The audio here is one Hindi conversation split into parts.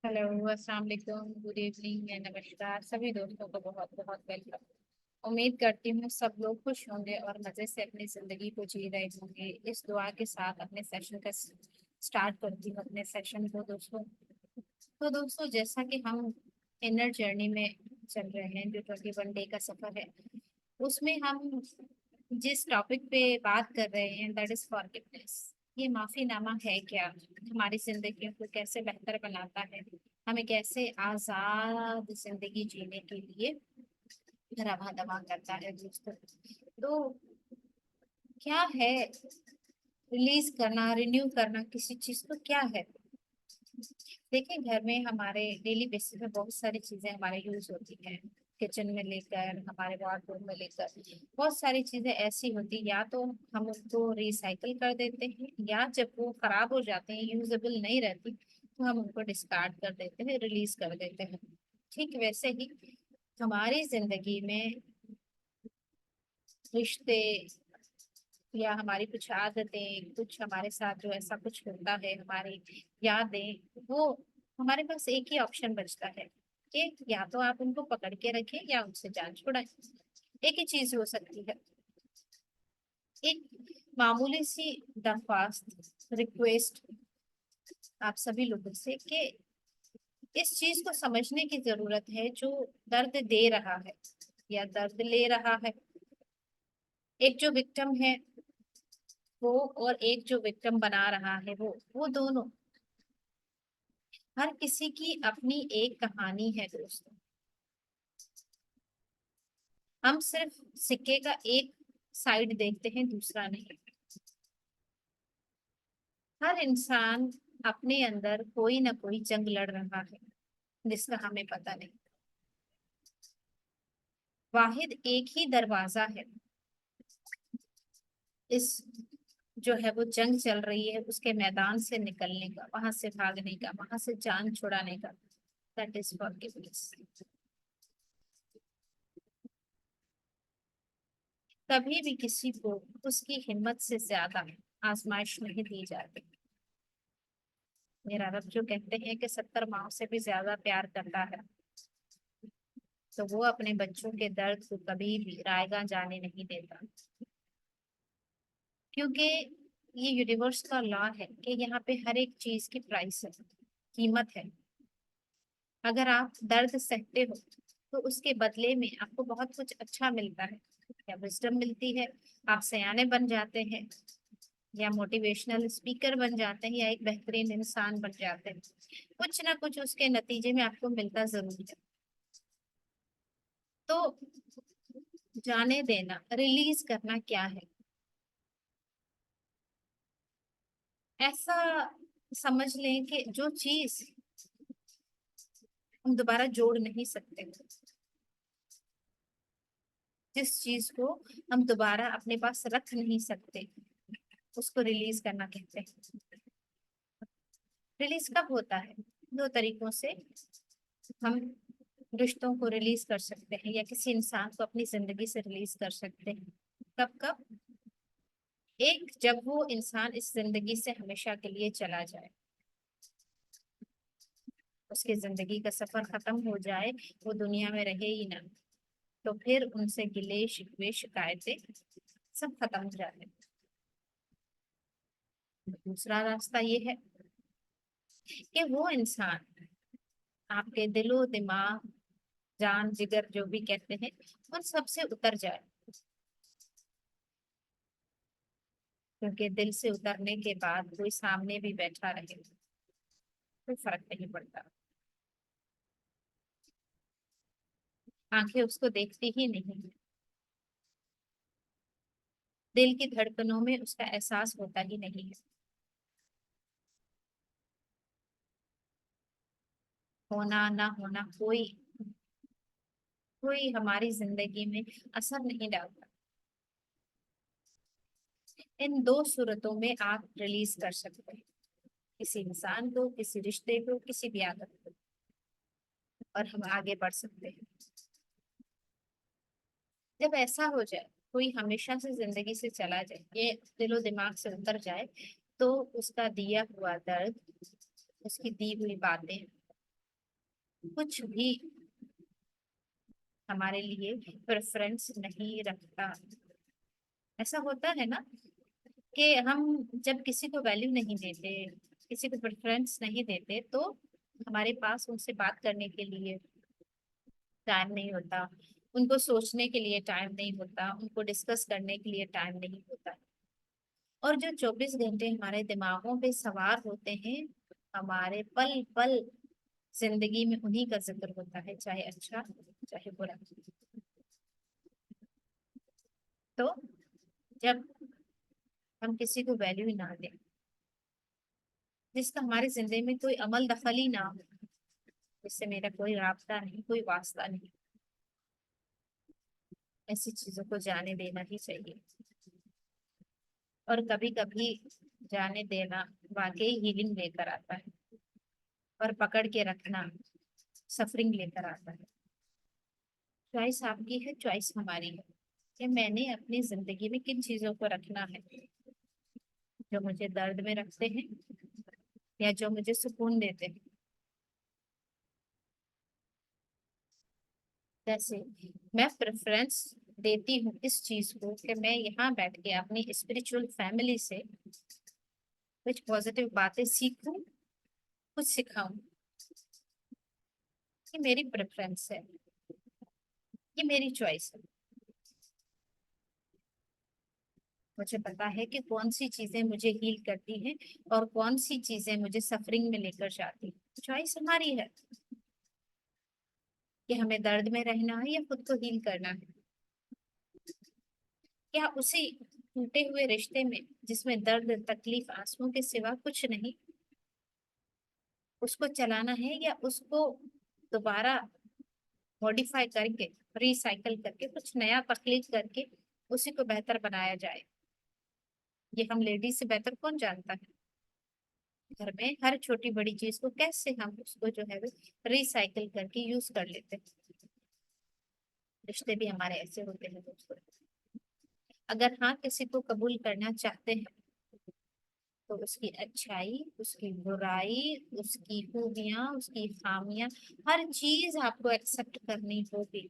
हेलो, अस्सलाम वालेकुम, गुड इवनिंग एंड नमस्कार सभी दोस्तों को बहुत बहुत वेलकम। उम्मीद करती हूँ सब लोग खुश होंगे और मज़े से अपनी ज़िंदगी को जी रहे होंगे। इस दुआ के साथ अपने सेशन का स्टार्ट करती हूँ अपने सेशन को दोस्तों। तो दोस्तों, जैसा कि हम इनर जर्नी में चल रहे हैं, जो 21 डे का सफ़र है, उसमें हम जिस टॉपिक पे बात कर रहे हैं दैट इज फॉरगिवनेस। ये माफीनामा है क्या? हमारी जिंदगी को कैसे बेहतर बनाता है? हमें कैसे आजाद जिंदगी जीने के लिए रवा दवा करता है दोस्तों? तो क्या है रिलीज करना, रिन्यू करना किसी चीज को, क्या है? देखिए, घर में हमारे डेली बेसिस पे बहुत सारी चीजें हमारे यूज होती हैं। किचन में लेकर हमारे वार्डरोब में लेकर बहुत सारी चीजें ऐसी होती, या तो हम उनको रिसाइकल कर देते हैं, या जब वो खराब हो जाते हैं, यूजेबल नहीं रहती, तो हम उनको डिस्कार्ड कर देते हैं, रिलीज कर देते हैं। ठीक वैसे ही हमारी जिंदगी में रिश्ते या हमारी कुछ आदतें, कुछ हमारे साथ जो ऐसा कुछ होता है, हमारी यादें, वो हमारे पास एक ही ऑप्शन बचता है कि या तो आप उनको पकड़ के रखें या उनसे जान छुड़ाएं। एक ही चीज हो सकती है। एक मामूली सी दरख्वास्त, रिक्वेस्ट आप सभी लोगों से कि इस चीज को समझने की जरूरत है, जो दर्द दे रहा है या दर्द ले रहा है, एक जो विक्टिम है वो, और एक जो विक्टिम बना रहा है वो दोनों, हर किसी की अपनी एक कहानी है दोस्तों। हम सिर्फ सिक्के का एक साइड देखते हैं, दूसरा नहीं। हर इंसान अपने अंदर कोई ना कोई जंग लड़ रहा है जिसका हमें पता नहीं। वाहिद एक ही दरवाजा है इस, जो है वो जंग चल रही है उसके मैदान से निकलने का, वहां से भागने का, वहां से जान छुड़ाने का। That is forgiveness. कभी भी किसी को उसकी हिम्मत से ज्यादा आजमाइश नहीं दी जाती। मेरा रब जो कहते हैं कि 70 माओं से भी ज्यादा प्यार करता है, तो वो अपने बच्चों के दर्द को कभी भी रायगा जाने नहीं देता। क्योंकि ये यूनिवर्स का लॉ है कि यहाँ पे हर एक चीज की प्राइस है, कीमत है। अगर आप दर्द सहते हो तो उसके बदले में आपको बहुत कुछ अच्छा मिलता है, या विजडम मिलती है, आप सयाने बन जाते हैं, या मोटिवेशनल स्पीकर बन जाते हैं, या एक बेहतरीन इंसान बन जाते हैं। कुछ ना कुछ उसके नतीजे में आपको मिलता जरूर है। तो जाने देना, रिलीज करना क्या है? ऐसा समझ लें कि जो चीज हम दोबारा जोड़ नहीं सकते, जिस चीज को हम दोबारा अपने पास रख नहीं सकते, उसको रिलीज करना कहते हैं। रिलीज कब होता है? दो तरीकों से हम रिश्तों को रिलीज कर सकते हैं, या किसी इंसान को अपनी जिंदगी से रिलीज कर सकते हैं। कब कब? एक, जब वो इंसान इस जिंदगी से हमेशा के लिए चला जाए, उसकी जिंदगी का सफर खत्म हो जाए, वो दुनिया में रहे ही ना, तो फिर उनसे गिले शिकवे शिकायतें सब खत्म हो जाते हैं। दूसरा रास्ता ये है कि वो इंसान आपके दिलो दिमाग, जान जिगर जो भी कहते हैं, उन सबसे उतर जाए। क्योंकि दिल से उतरने के बाद कोई सामने भी बैठा रहे, कोई फर्क नहीं पड़ता। आंखें उसको देखती ही नहीं, दिल की धड़कनों में उसका एहसास होता ही नहीं है। होना ना होना कोई कोई हमारी जिंदगी में असर नहीं डालता। इन दो सूरतों में आप रिलीज कर सकते हैं, किसी इंसान को, किसी रिश्ते को, किसी भी आदत को, और हम आगे बढ़ सकते हैं। जब ऐसा हो जाए, कोई हमेशा से जिंदगी से चला जाए, ये दिलो दिमाग से उतर जाए, तो उसका दिया हुआ दर्द, उसकी दी हुई बातें, कुछ भी हमारे लिए प्रेफरेंस नहीं रखता। ऐसा होता है ना कि हम जब किसी को वैल्यू नहीं देते, किसी को प्रेफरेंस नहीं देते, तो हमारे पास उनसे बात करने के लिए टाइम नहीं होता, उनको सोचने के लिए टाइम नहीं होता, उनको डिस्कस करने के लिए टाइम नहीं होता। और जो 24 घंटे हमारे दिमागों पे सवार होते हैं, हमारे पल पल जिंदगी में उन्हीं का जिक्र होता है, चाहे अच्छा चाहे बुरा। तो जब हम किसी को वैल्यू ना दें, जिसका हमारी जिंदगी में कोई अमल दखल ही ना हो, जिससे मेरा कोई रास्ता नहीं, कोई वास्ता नहीं, ऐसी चीजों को जाने देना ही चाहिए। और कभी कभी जाने देना वाकई हीलिंग लेकर आता है, और पकड़ के रखना सफरिंग लेकर आता है। चॉइस आपकी है, चॉइस हमारी है कि मैंने अपनी जिंदगी में किन चीजों को रखना है, जो मुझे दर्द में रखते हैं या जो मुझे सुकून देते हैं। जैसे मैं प्रेफरेंस देती हूँ इस चीज को कि मैं यहाँ बैठ के अपनी स्पिरिचुअल फैमिली से कुछ पॉजिटिव बातें सीखूं, कुछ सिखाऊं। ये मेरी प्रेफरेंस है, ये मेरी चॉइस है। मुझे पता है कि कौन सी चीजें मुझे हील करती हैं और कौन सी चीजें मुझे सफरिंग में लेकर जाती हैं। चॉइस हमारी है कि हमें दर्द में रहना है या खुद को हील करना है, या उसी टूटे हुए रिश्ते में जिसमें दर्द तकलीफ आंसुओं के सिवा कुछ नहीं, उसको चलाना है, या उसको दोबारा मॉडिफाई करके, रिसाइकल करके, कुछ नया तख्लीक करके उसी को बेहतर बनाया जाए। ये हम लेडीज से बेहतर कौन जानता है। घर में हर छोटी बड़ी चीज को कैसे हम उसको जो है वो रिसाइकल करके यूज कर लेते हैं। रिश्ते भी हमारे ऐसे होते हैं दोस्तों। अगर हाँ किसी को कबूल करना चाहते हैं, तो उसकी अच्छाई, उसकी बुराई, उसकी खूबियां, उसकी खामियां, हर चीज आपको एक्सेप्ट करनी होगी,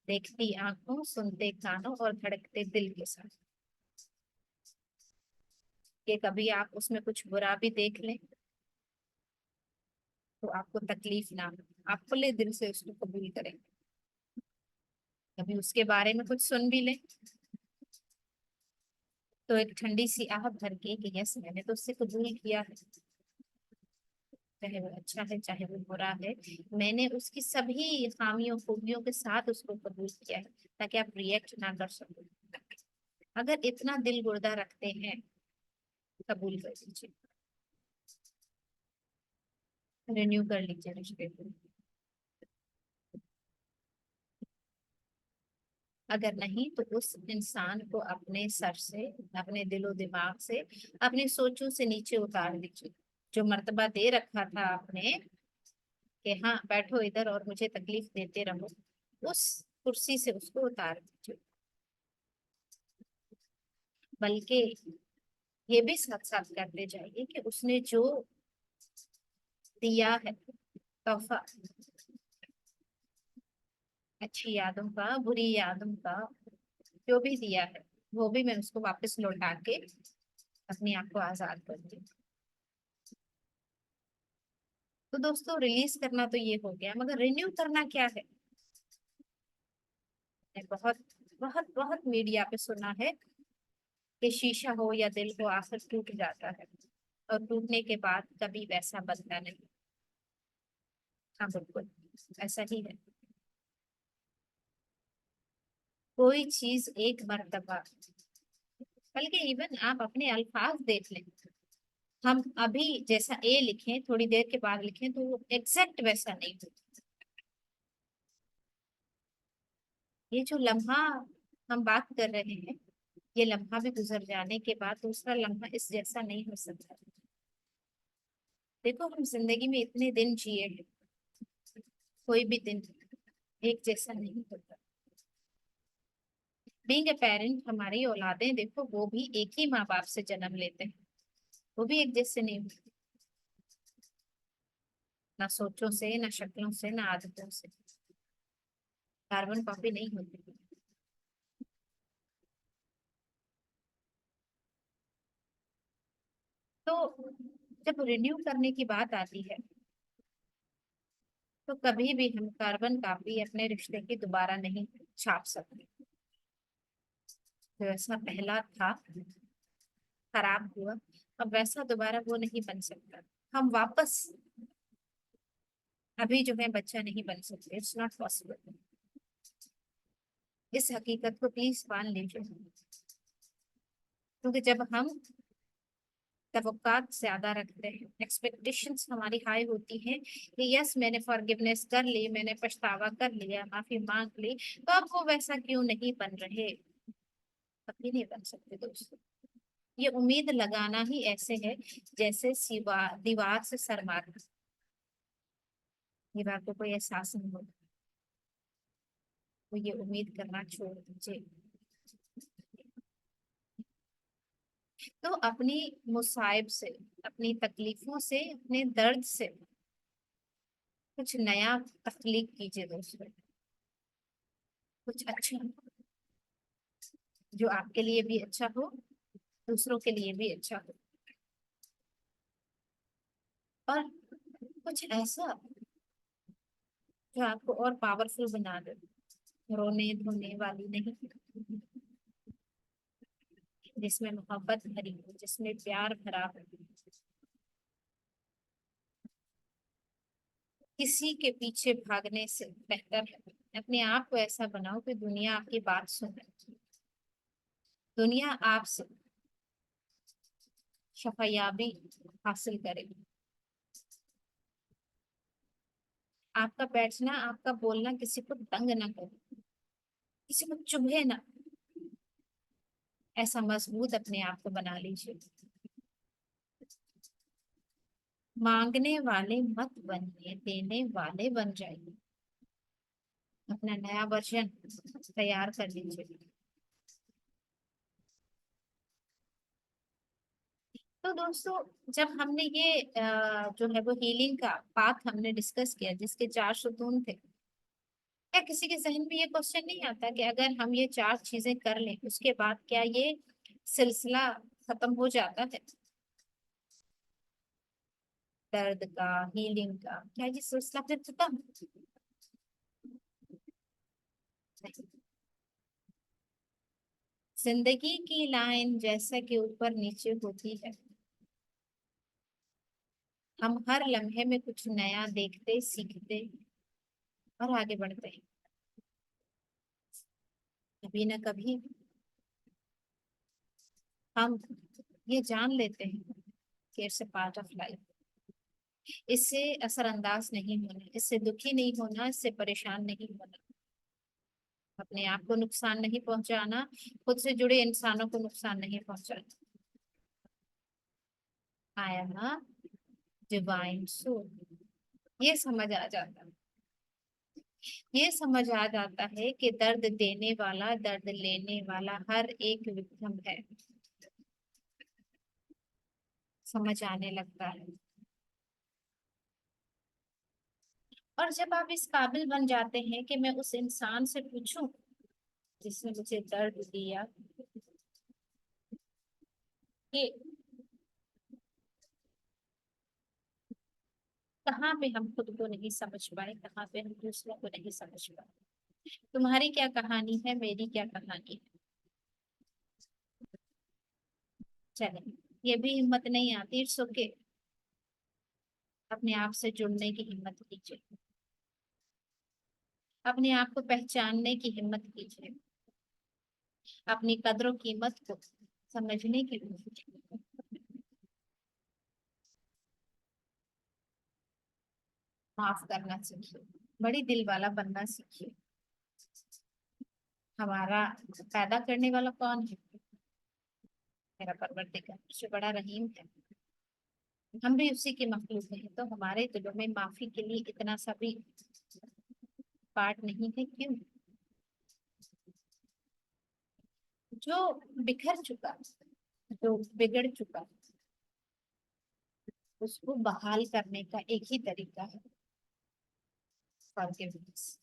देखती आंखों, सुनते कानों और धड़कते दिल के साथ। कि कभी आप उसमें कुछ बुरा भी देख लें तो आपको तकलीफ ना हो, आप खुले दिल से उसको कबूल करें। कभी उसके बारे में कुछ सुन भी लें तो एक ठंडी सी आह भर के कि यस, मैंने तो उससे कबूल किया है, चाहे वो अच्छा है चाहे वो बुरा है, मैंने उसकी सभी खामियों खूबियों के साथ उसको कबूल किया है, ताकि आप रिएक्ट ना कर सको। अगर इतना दिल गुर्दा रखते हैं, कबूल कर लीजिए, रिन्यू कर लीजिए रिश्ते को। अगर नहीं तो उस इंसान को अपने सर से, अपने दिलो दिमाग से, अपनी सोचों से नीचे उतार दीजिए। जो मर्तबा दे रखा था आपने कि हाँ बैठो इधर और मुझे तकलीफ देते रहो, उस कुर्सी से उसको उतार दीजिए। बल्कि ये भी साथ साथ करते जाइए कि उसने जो दिया है तोहफा, अच्छी यादों का, बुरी यादों का, जो भी दिया है, वो भी मैं उसको वापस लौटा के अपने आप को आजाद करती हूँ। तो दोस्तों रिलीज करना तो ये हो गया, मगर रिन्यू करना क्या है। मैंने बहुत बहुत बहुत मीडिया पे सुना है कि शीशा हो या दिल हो आखिर टूट जाता है, और टूटने के बाद कभी वैसा बनता नहीं। हाँ बिल्कुल ऐसा ही है। कोई चीज एक मर्तबा, बल्कि इवन आप अपने अल्फाज देख लें, हम अभी जैसा ए लिखें थोड़ी देर के बाद लिखें तो वो एग्जैक्ट वैसा नहीं होता। ये जो लम्हा हम बात कर रहे हैं, ये लम्हा भी गुजर जाने के बाद दूसरा लम्हा इस जैसा नहीं हो सकता। देखो हम जिंदगी में इतने दिन जिए हैं, कोई भी दिन एक जैसा नहीं होता। बीइंग ए पेरेंट, हमारी औलादें देखो वो भी एक ही माँ बाप से जन्म लेते हैं, वो भी एक जैसे नहीं होते। ना सोचों से, ना शक्लों से, ना आदतों से। कार्बन कॉपी नहीं होती। तो जब रिन्यू करने की बात आती है, तो कभी भी हम कार्बन कॉपी अपने रिश्ते की दोबारा नहीं छाप सकते। जैसा पहला था, खराब हुआ, अब वैसा दोबारा वो नहीं बन सकता। हम वापस अभी जो है बच्चा नहीं बन सकते, इट्स नॉट पॉसिबल। इस हकीकत को प्लीज मान लीजिए, क्योंकि जब हम तवक्कात ज्यादा रखते हैं, एक्सपेक्टेशंस हमारी हाई होती हैं कि यस मैंने फॉरगिवनेस कर ली, मैंने पछतावा कर लिया, माफी मांग ली, तो अब वो वैसा क्यों नहीं बन रहे। कभी नहीं बन सकते दोस्तों। ये उम्मीद लगाना ही ऐसे है जैसे सिवा दीवार से सर मारना। दीवार को कोई एहसास नहीं होता, तो ये उम्मीद करना छोड़ दीजिए। तो अपनी मुसाइब से, अपनी तकलीफों से, अपने दर्द से कुछ नया तख्लीक कीजिए दोस्तों। कुछ अच्छा, जो आपके लिए भी अच्छा हो, दूसरों के लिए भी अच्छा हो, और कुछ ऐसा जो आपको और पावरफुल बना दे। रोने धोने वाली नहीं, जिसमें मोहब्बत भरी हो, जिसमें प्यार भरा हो। किसी के पीछे भागने से बेहतर है अपने आप को ऐसा बनाओ कि दुनिया आपकी बात सुने, दुनिया आपसे शफायाबी हासिल करे। आपका बैठना, आपका बोलना किसी को तंग ना करे, किसी को चुभे ना। ऐसा मजबूत अपने आप को बना लीजिए। मांगने वाले मत बनिए, देने वाले बन जाइए। अपना नया वर्जन तैयार कर लीजिए। तो दोस्तों, जब हमने ये जो है वो हीलिंग का पाथ हमने डिस्कस किया, जिसके 4 सुतून थे, क्या किसी के जहन में ये क्वेश्चन नहीं आता कि अगर हम ये 4 चीजें कर लें, उसके बाद क्या ये सिलसिला खत्म हो जाता है? दर्द का, हीलिंग का, क्या ये सिलसिला फिर खत्म? नहीं। जिंदगी की लाइन जैसा कि ऊपर नीचे होती है, हम हर लम्हे में कुछ नया देखते, सीखते और आगे बढ़ते हैं। कभी ना कभी हम ये जान लेते हैं कि it's a part of life. इससे असरअंदाज नहीं होना, इससे दुखी नहीं होना, इससे परेशान नहीं होना, अपने आप को नुकसान नहीं पहुंचाना, खुद से जुड़े इंसानों को नुकसान नहीं पहुंचाना। I am a divine soul. ये समझ आ जाता है। ये समझ आ जाता है कि दर्द देने वाला, दर्द लेने वाला हर एक विक्टिम है। समझ आने लगता है। और जब आप इस काबिल बन जाते हैं कि मैं उस इंसान से पूछूं जिसने मुझे दर्द दिया, कि कहाँ पे हम खुद को नहीं समझ पाए, कहाँ पे हम दूसरों को नहीं समझ पाए। तुम्हारी क्या कहानी है, मेरी क्या कहानी है। चले, ये भी हिम्मत नहीं आती, इट्स ओके। अपने आप से जुड़ने की हिम्मत कीजिए, अपने आप को पहचानने की हिम्मत कीजिए, अपनी कद्र कीमत को समझने की कोशिश कीजिए। माफ करना सीखिए, बड़ी दिल वाला बनना सीखिए। हमारा पैदा करने वाला कौन है? मेरा परवरदिगार जो बड़ा रहीम है। हम भी उसी के मखलूक हैं, तो हमारे दिलों में माफी के लिए इतना सा भी पार्ट नहीं है क्यों? जो बिखर चुका, जो बिगड़ चुका, उसको बहाल करने का एक ही तरीका है, फॉरगिवनेस।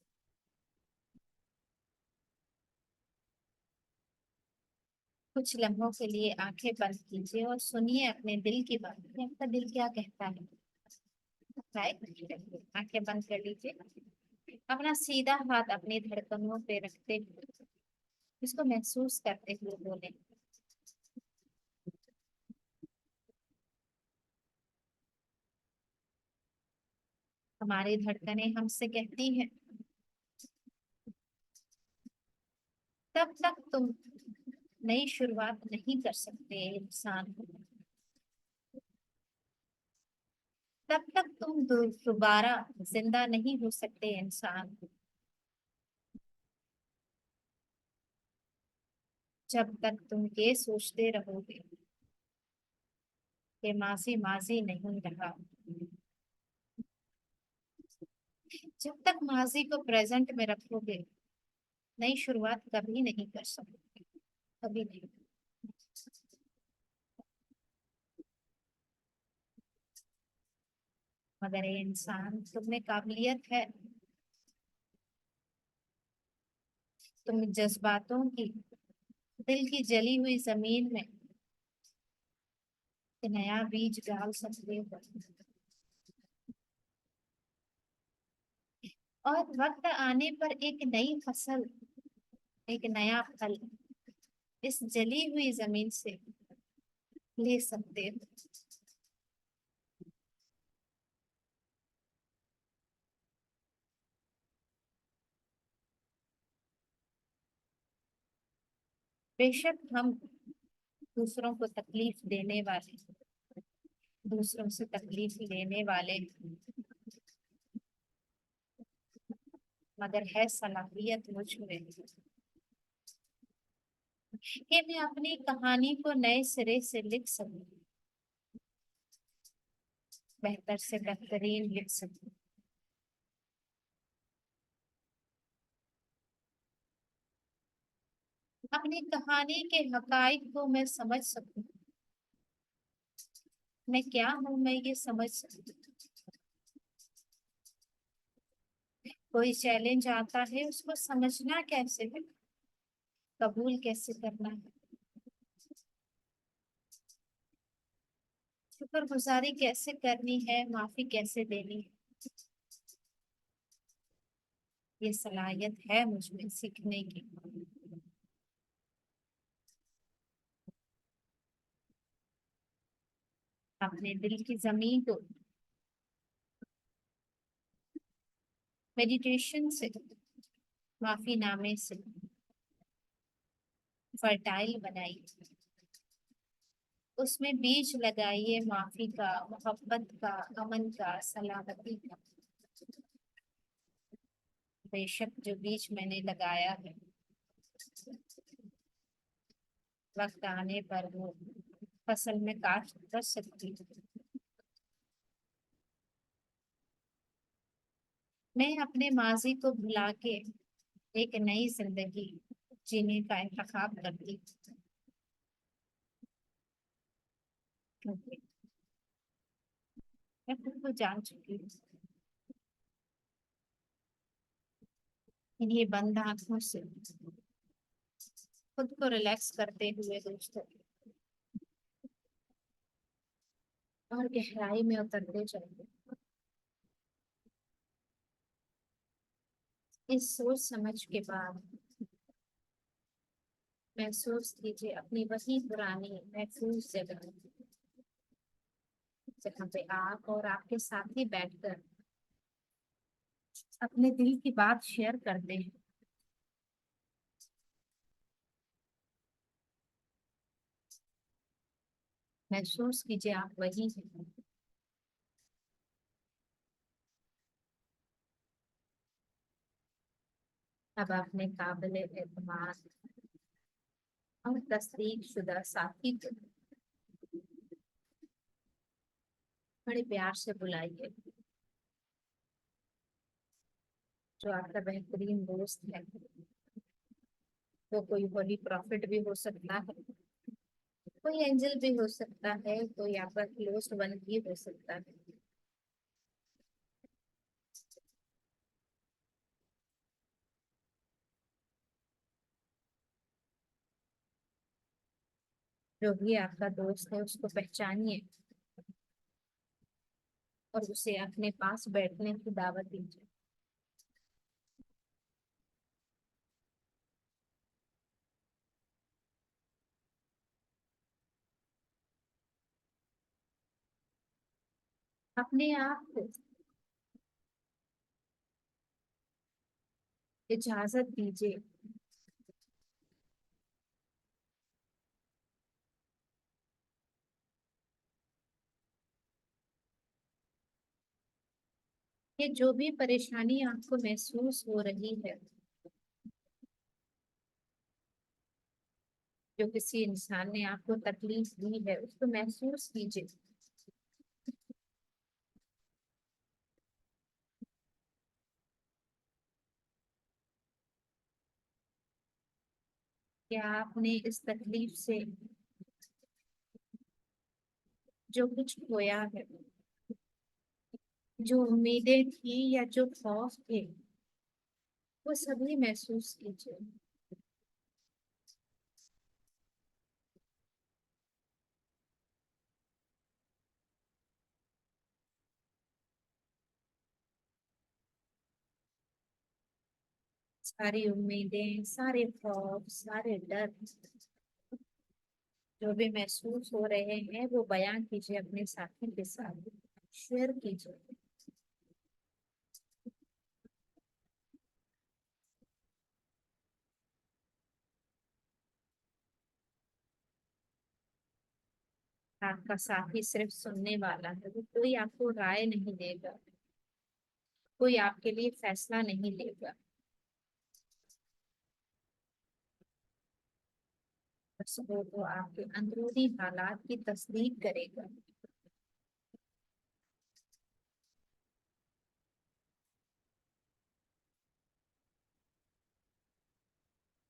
कुछ लम्हों के लिए आंखें बंद कीजिए और सुनिए अपने दिल की बात, आपका दिल क्या कहता है। राइट, आंखें बंद कर लीजिए, अपना सीधा हाथ अपनी धड़कनों पे रखते हुए इसको महसूस करते हुए बोले, हमारी धड़कनें हमसे कहती हैं, तब तक तुम नई शुरुआत नहीं कर सकते इंसान, तब तक तुम दोबारा जिंदा नहीं हो सकते इंसान, जब तक तुम ये सोचते रहोगे कि माजी माजी नहीं रहा, जब तक माजी को प्रेजेंट में रखोगे नई शुरुआत कभी नहीं कर सकते, कभी नहीं। मगर ये इंसान, तुम में काबिलियत है, तुम जज्बातों की, दिल की जली हुई जमीन में एक नया बीज डाल सकते हो, और वक्त आने पर एक नई फसल, एक नया फल इस जली हुई जमीन से ले सकते हो। बेशक हम दूसरों को तकलीफ देने वाले, दूसरों से तकलीफ लेने वाले, मगर है सलाहियत मुझ में कि मैं अपनी कहानी को नए सिरे से लिख सकूं, बेहतर से बेहतरीन लिख सकूं, अपनी कहानी के हकाइक को मैं समझ सकूं, मैं क्या हूं मैं ये समझ सकूं। कोई चैलेंज आता है उसको समझना कैसे है, कबूल कैसे करना है, शुक्रगुजारी कैसे करनी है, माफी कैसे देनी है, ये सलाहियत है मुझ में सीखने की। अपने दिल की जमीन को मेडिटेशन से, माफीनामे से फर्टाइल बनाइए, उसमें बीज लगाइए माफी का, मोहब्बत का, अमन का, सलामती का। बेशक जो बीज मैंने लगाया है, वक्त आने पर वो फसल में काट कर सकती है। मैं अपने माजी को भुला के एक नई जिंदगी जीने का इंतखाब करती हूँ, क्योंकि मैं खुद को जान चुकी हूँ। इन्हीं बंद आंखों से खुद को रिलैक्स करते हुए दोस्तों, और गहराई में उतरते चलते, इस सोच समझ के बाद महसूस कीजिए अपनी वही पुरानी महफूज जगह, जहाँ पे आप और आपके साथी बैठकर अपने दिल की बात शेयर करते हैं। महसूस कीजिए आप वही हैं। अब अपने काबिल एतमाद और तस्दीक शुदा साथी को बड़े प्यार से बुलाइए, जो आपका बेहतरीन दोस्त है। वो कोई होली प्रॉफिट भी हो सकता है, कोई एंजल भी हो सकता है, कोई आपका क्लोज्ड वन भी हो सकता है। जो भी आपका दोस्त है उसको पहचानिए और उसे अपने पास बैठने की दावत दीजिए। अपने आप को इजाजत दीजिए कि जो भी परेशानी आपको महसूस हो रही है, जो किसी इंसान ने आपको तकलीफ दी है, उसको महसूस कीजिए। क्या आपने इस तकलीफ से जो कुछ खोया है, जो उम्मीदें थी या जो खौफ थे, वो सभी महसूस कीजिए। सारी उम्मीदें, सारे खौफ, सारे डर जो भी महसूस हो रहे हैं वो बयान कीजिए, अपने साथी के साथ शेयर कीजिए। आपका साथी सिर्फ सुनने वाला है, वो कोई आपको राय नहीं देगा, कोई आपके लिए फैसला नहीं लेगा। बस वो तो आपके अंदरूनी हालात की तस्दीक करेगा।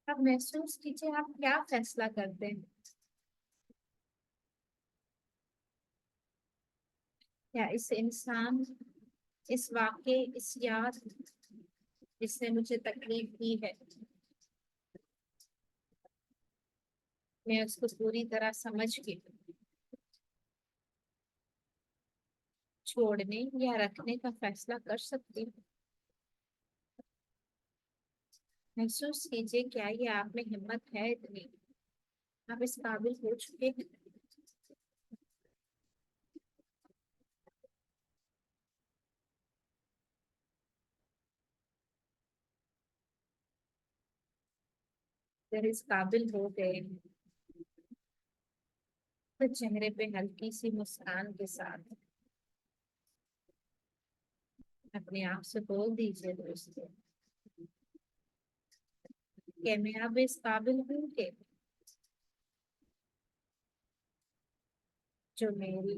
आप महसूस कीजिए आप क्या फैसला करते हैं। क्या इस इंसान, इस वाक्य, इस याद जिसने मुझे तकलीफ दी है, मैं उसको पूरी तरह समझ के छोड़ने या रखने का फैसला कर सकती हूँ। महसूस कीजिए क्या ये आप में हिम्मत है इतनी, आप इस काबिल हो चुके हैं। अगर इस काबिल हो गए तो चेहरे पे हल्की सी मुस्कान के साथ अपने आप से बोल दीजिए दोस्तों कि मैं अब इस काबिल हूँ कि जो मेरी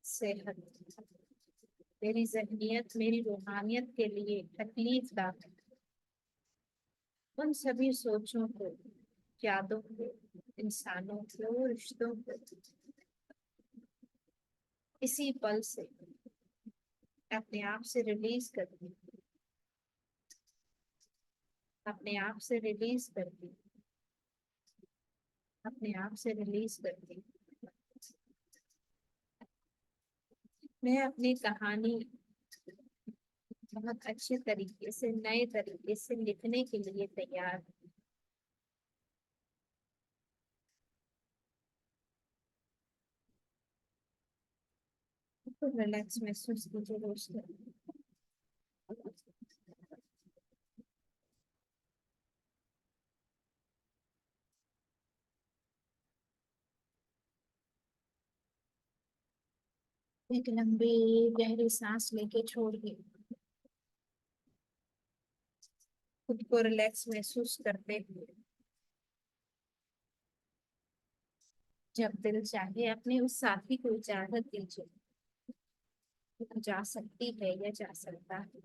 सेहत, मेरी जहनियत, मेरी रूहानियत के लिए तकलीफ दा है, उन सभी सोचों को, यादों को, इंसानों को, रिश्तों को इसी पल से अपने आप से रिलीज कर दी, अपने आप से रिलीज कर दी, अपने आप से रिलीज कर दी। मैं अपनी कहानी बहुत अच्छे तरीके से, नए तरीके से लिखने के लिए तैयार हूँ। तो रिलैक्स महसूस कीजिए दोस्तों। एक लंबी गहरी सांस लेके छोड़िए। खुद को रिलैक्स महसूस करते हुए जब दिल चाहे अपने उस साथी को इजाजत दीजिए, वो जा सकती है या जा सकता है,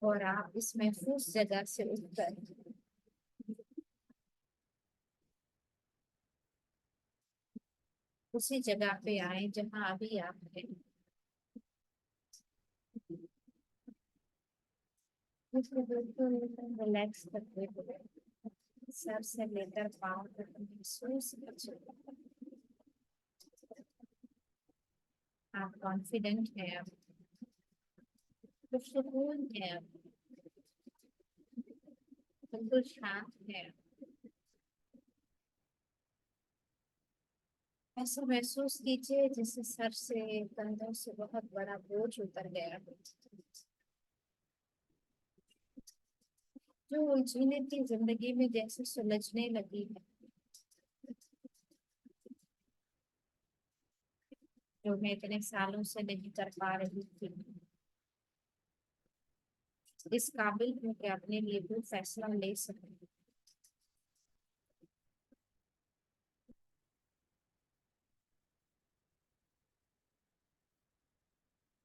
और आप इस महफूज जगह से उठकर उसी जगह पे आए जहाँ अभी आप हैं। बिल्कुल बिल्कुल रिलैक्स करते हुए सर से लेकर पाँव तक महसूस कर सकते हैं। आप कॉन्फिडेंट हैं अब, सुकून है अब, बिल्कुल शांत है। ऐसा महसूस कीजिए जैसे सर से कंधों से बहुत बड़ा बोझ उतर गया हो। जो उलझने थी जिंदगी में जैसे सुलझने लगी है, जो मैं इतने सालों से नहीं कर पा रही थी। इस काबिल हूँ कि अपने लिए कोई फैसला ले सकूं।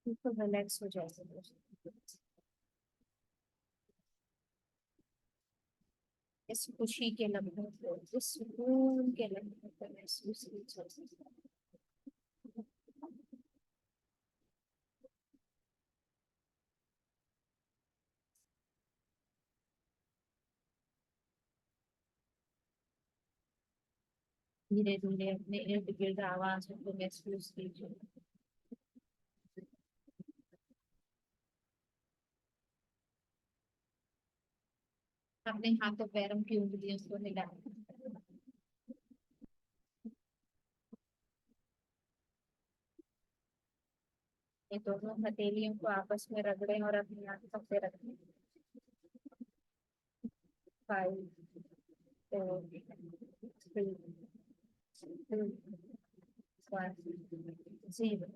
बिल्कुल रिलैक्स हो जाएगा। इस खुशी के लम्हों को, इस सुकून के लम्हों को महसूस कीजिए। धीरे धीरे अपने इर्द गिर्द आवाजों को महसूस कीजिए। अपने हाथों पैरों की उंगलियों को हिलाएं। ये दोनों हथेलियों को आपस में रगड़ें और अपनी आंखों पे रखें। 5 4 3 2 1 0।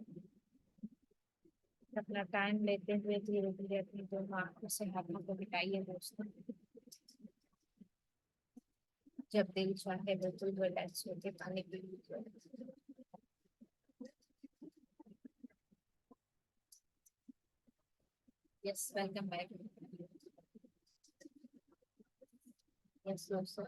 अपना टाइम लेते हुए धीरे धीरे अपनी दोनों आंखों से हाथों को मिटाइए दोस्तों। जब दिल चाहे बिल्कुल रिलैक्स होके पानी पी लीजिए। Yes, welcome back. यस दोस्तों,